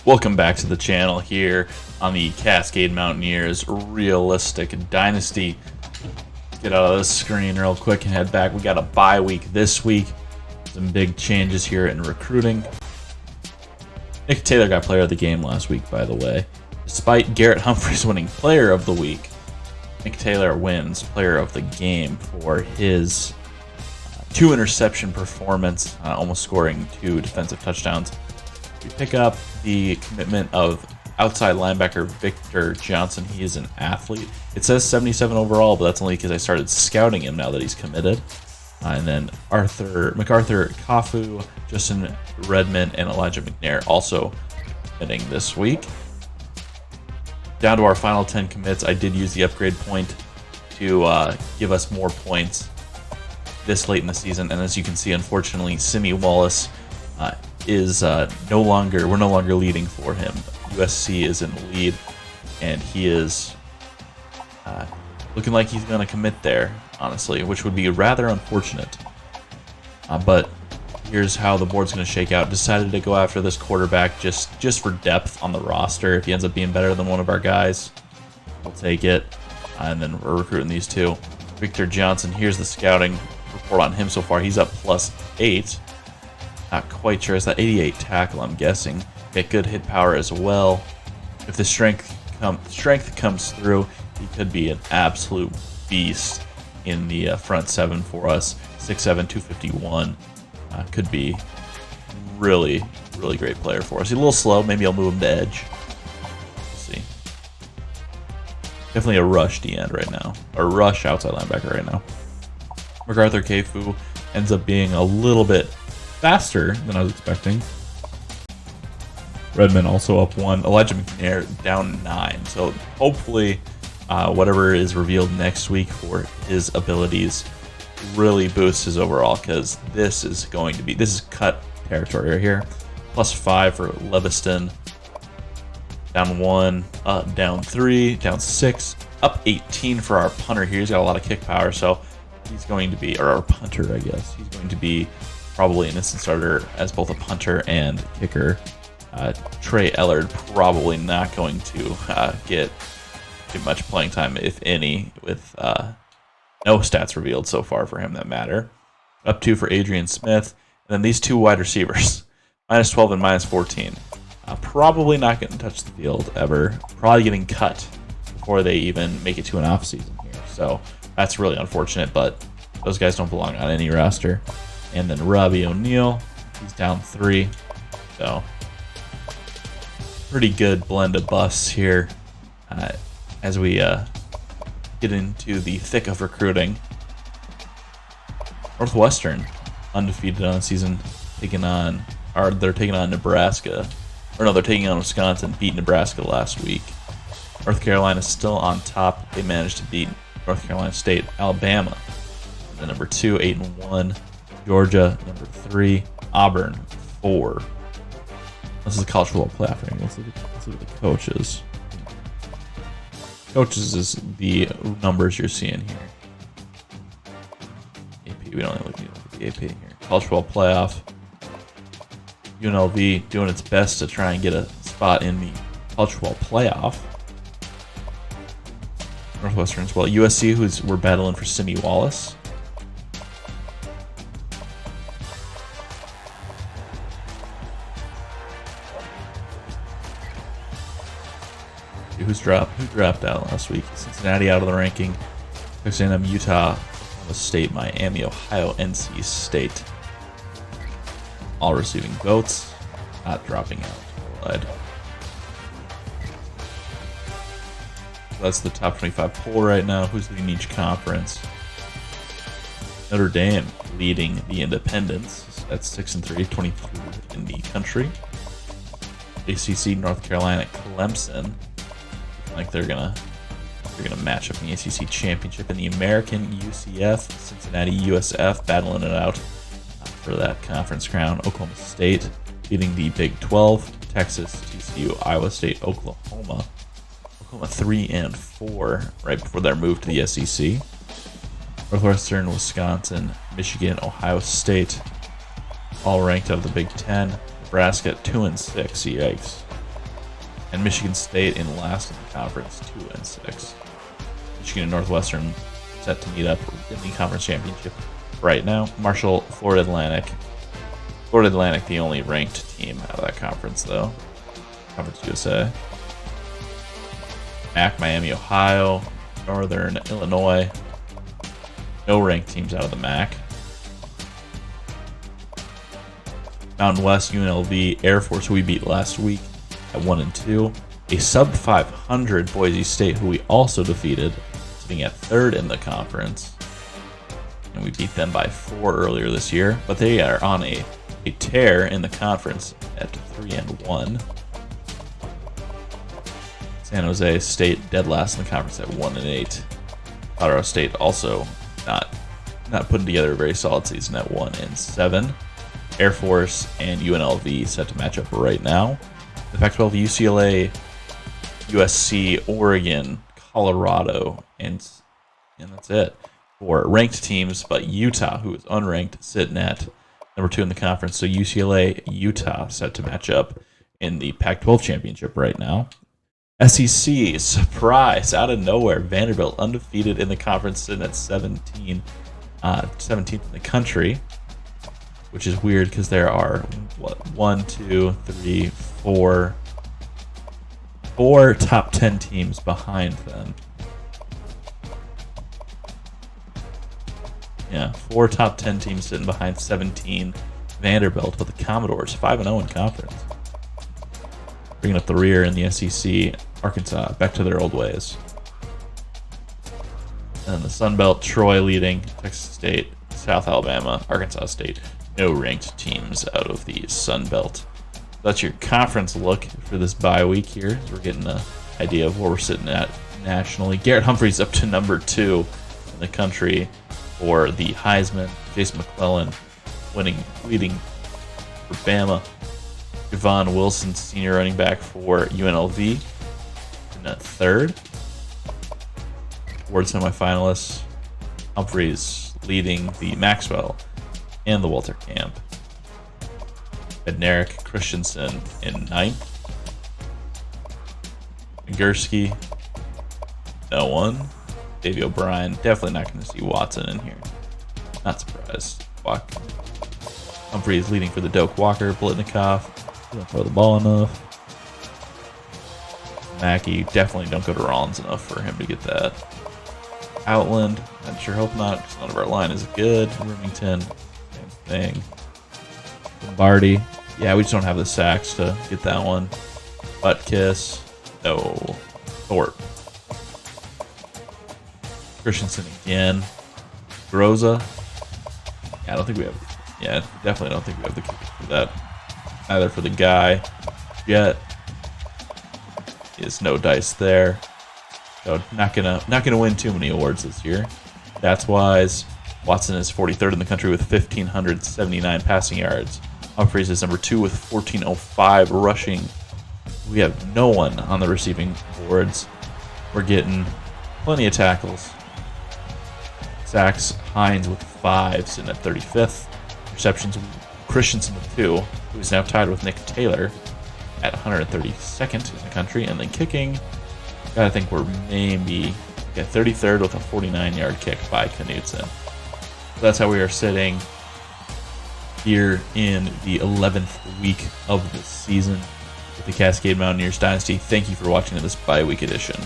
Welcome back to the channel here on the Cascade Mountaineers Realistic Dynasty. Let's get out of this screen real quick and head back. We got a bye week this week. Some big changes here in recruiting. Nick Taylor got player of the game last week, by the way. Despite Garrett Humphries winning player of the week, Nick Taylor wins player of the game for his 2 interception performance, almost scoring 2 defensive touchdowns. We pick up the commitment of outside linebacker Victor Johnson. He is an athlete. It says 77 overall, but that's only because I started scouting him now that he's committed. And then MacArthur Kafu, Justin Redmond, and Elijah McNair also committing this week. Down to our final 10 commits. I did use the upgrade point to give us more points this late in the season. And as you can see, unfortunately, Simi Wallace is we're no longer leading for him. USC is in the lead, and he is looking like he's going to commit there, honestly, which would be rather unfortunate. But here's how the board's going to shake out. Decided to go after this quarterback just for depth on the roster. If he ends up being better than one of our guys, we'll take it. And then we're recruiting these two. Victor Johnson, here's the scouting report on him so far. He's up +8. Not quite sure. It's that 88 tackle, I'm guessing. Get good hit power as well. If the strength comes through, he could be an absolute beast in the front 7 for us. 6'7", 251. Could be really, really great player for us. He's a little slow. Maybe I'll move him to edge. We'll see. Definitely a rush D-end right now. Or rush outside linebacker right now. MacArthur Kafu ends up being a little bit faster than I was expecting. Redmond also up 1. Elijah McNair down 9. So hopefully whatever is revealed next week for his abilities really boosts his overall, because this is cut territory right here. +5 for Leviston. Down 1, down 3, down 6, up 18 for our punter here. He's got a lot of kick power, so he's going to be, or our punter, I guess. He's going to be probably an instant starter as both a punter and kicker. Trey Ellard probably not going to get too much playing time, if any, with no stats revealed so far for him that matter. Up 2 for Adrian Smith. And then these 2 wide receivers, -12 and -14. Probably not getting to touch the field ever. Probably getting cut before they even make it to an offseason here. So that's really unfortunate, but those guys don't belong on any roster. And then Robbie O'Neal, he's down 3. So pretty good blend of busts here as we get into the thick of recruiting. Northwestern, undefeated on the season, they're taking on Nebraska. Or no, they're taking on Wisconsin, beat Nebraska last week. North Carolina still on top. They managed to beat North Carolina State, Alabama. And then number 2, 8-1. Georgia, number 3. Auburn, 4. This is a college football playoff ranking. Let's look at the coaches. Coaches is the numbers you're seeing here. AP, we don't look at the AP here. College football playoff. UNLV doing its best to try and get a spot in the college football playoff. Northwestern as well. USC, we're battling for Simi Wallace. Who dropped out last week? Cincinnati out of the ranking. Texas A&M, Utah, Oklahoma State, Miami, Ohio, NC State. All receiving votes, not dropping out. That's the top 25 poll right now. Who's leading each conference? Notre Dame leading the Independents at 6-3, 23rd in the country. ACC, North Carolina, Clemson. Like they're gonna match up in the ACC championship. In the American, UCF, Cincinnati, USF battling it out for that conference crown. Oklahoma State beating the Big 12. Texas, TCU, Iowa State, Oklahoma 3-4 right before their move to the SEC. Northwestern, Wisconsin, Michigan, Ohio State, all ranked out of the Big Ten. Nebraska 2-6. Yikes. And Michigan State in last in the conference, 2-6. Michigan and Northwestern set to meet up in the conference championship right now. Marshall, Florida Atlantic. Florida Atlantic, the only ranked team out of that conference, though. Conference USA. MAC, Miami, Ohio, Northern Illinois. No ranked teams out of the MAC. Mountain West, UNLV, Air Force, who we beat last week at 1-2. A sub 500 Boise State, who we also defeated, sitting at 3rd in the conference. And we beat them by 4 earlier this year, but they are on a tear in the conference at 3-1. San Jose State dead last in the conference at 1-8. Colorado State also not putting together a very solid season at 1-7. Air Force and UNLV set to match up right now. The Pac-12, UCLA, USC, Oregon, Colorado, and that's it for ranked teams. But Utah, who is unranked, sitting at number 2 in the conference. So UCLA, Utah set to match up in the Pac-12 championship right now. SEC, surprise, out of nowhere. Vanderbilt, undefeated in the conference, sitting at 17th in the country, which is weird because there are, 4 top 10 teams behind them. Yeah, 4 top 10 teams sitting behind 17 Vanderbilt, but the Commodores 5-0 in conference. Bringing up the rear in the SEC, Arkansas back to their old ways. And the Sun Belt, Troy leading, Texas State, South Alabama, Arkansas State. No ranked teams out of the Sun Belt. That's your conference look for this bye week here. We're getting an idea of where we're sitting at nationally. Garrett Humphries up to number 2 in the country for the Heisman. Jason McClellan leading for Bama. Javon Wilson, senior running back for UNLV, in that 3rd. Award semifinalists. Humphries leading the Maxwell and the Walter Camp. Bednarik Christensen in 9th. Gursky, no one. Davey O'Brien, definitely not going to see Watson in here. Not surprised. Humphries leading for the Doak Walker. Blitnikoff, don't throw the ball enough. Mackey, definitely don't go to Rollins enough for him to get that. Outland, I sure hope not, because none of our line is good. Remington, same thing. Lombardi, yeah, we just don't have the sacks to get that one. Butkiss, no. Thorpe. Christensen again. Groza, yeah, I don't think we have. Yeah, definitely don't think we have the kicker for that. Either for the guy. Jet is no dice there. So not gonna win too many awards this year. Stats wise, Watson is 43rd in the country with 1,579 passing yards. Humphries is number 2 with 1,405 rushing. We have no one on the receiving boards. We're getting plenty of tackles. Sacks, Hines with 5, sitting at 35th. Receptions, Christensen with 2, who is now tied with Nick Taylor at 132nd in the country. And then kicking, gotta think we're maybe 33rd with a 49-yard kick by Knutson. So that's how we are sitting here in the 11th week of the season with the Cascade Mountaineers Dynasty. Thank you for watching this bye week edition.